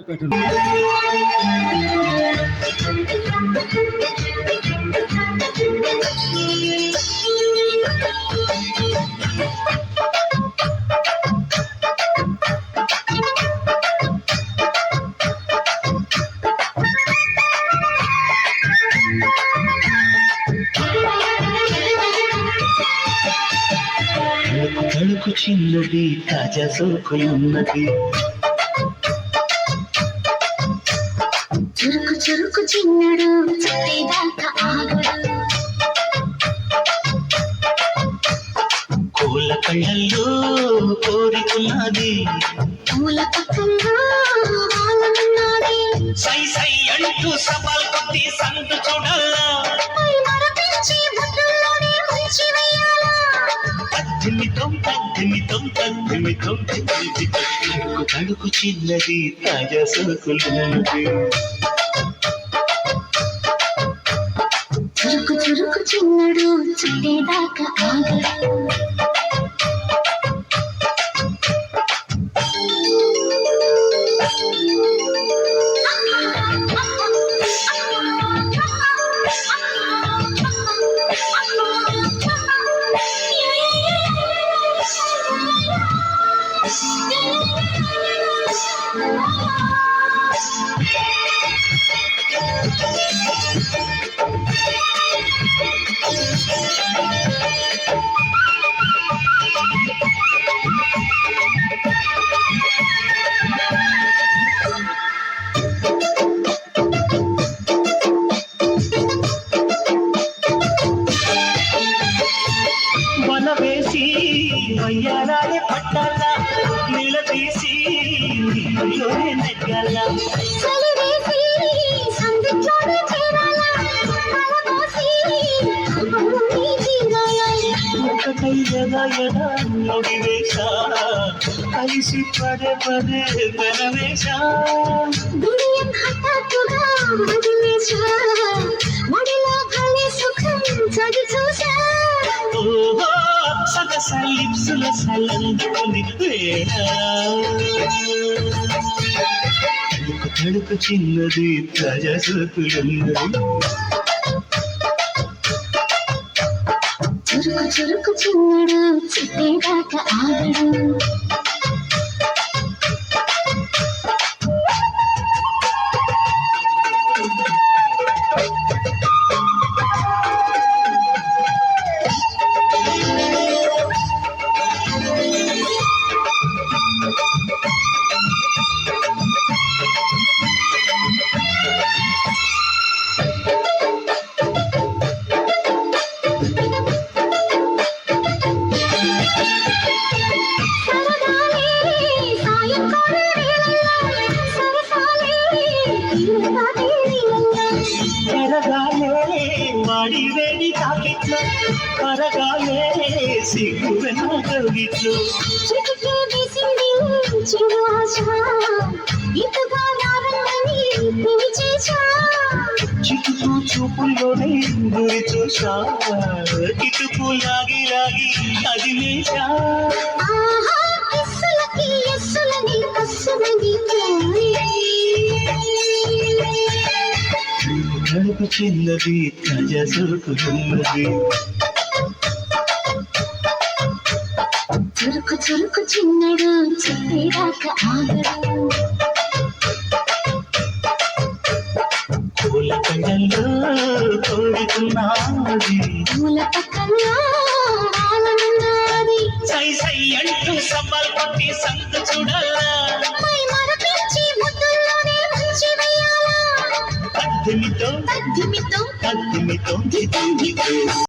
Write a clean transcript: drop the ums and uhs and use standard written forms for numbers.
పెట్టండి. తడుకు చిన్నది తాజా సోకులున్నది, చురుకు చురుకు చిన్నడు చుట్టేదాకా ఆగడు, కోళ్ళ కళ్ళల్లో కోరికున్నది, పూల పక్కల్లో వాలనున్నది, సై సై అంటూ సవాల్ కొట్టి సందు చూడాలా, పై మరపించి బుద్ధుల్లోనే ముంచి వేయాలా, తద్దిమితం తద్దిమితం తద్దిమితం తడుకు చిన్నది తాజా సోకులున్నది, చురుకు చురుకు చిన్నడు చుట్టేదాకా ఆగడు. వల వేసి వయ్యారాలే పట్టాల, నిలదీసి నీలోనే నెగ్గాల, చలివేసి సందిట్లోనే చేరాలా, కలబోసి భూమి తీరాలా, ఒకటై ఎద ఎద నొడివేశ, కలిసి పదే పదే వెనవేశ, బిడియం హఠాత్తుగా వదిలేశా, ముడిలో భలే సుఖం చవి చూశా, ఓహో సగస లిప్సుల సలందుకుని తడుకు తడుకు చిన్నది తాజా సోకులున్నది, చురుకు చురుకు చిన్నడు చుట్టేదాకా ఆగడు. కరగాలే వాడి వేడి తాకిట్లు, కరగాలే సిగ్గు వెనకగిట్లు, చిటికే వేసింది చిరు ఆశ, ఇంతగా నారన్నని పిలిచేశా, చిటుకు చూపుల్లోనే గురి చూసా, కిటుకు లాగి లాగి అది లేచా, ఆహా కిస్సులకి ఎస్సులని కస్సులని తడుకు చిన్నది తాజా సోకులున్నది, చురుకు చురుకు చిన్నడు చుట్టేదాకా ఆగడు, పూల కళ్ళల్లో కోరుకున్నది, పూల పక్కల్లో వాలనున్నది, సై సై అంటూ సవాల్ కొట్టి సందు చూడాలా, పై మరపించి బుద్ధుల్లోనే ముంచి వేయాలా, తద్దిమితో తద్దిమితో తద్దిమితో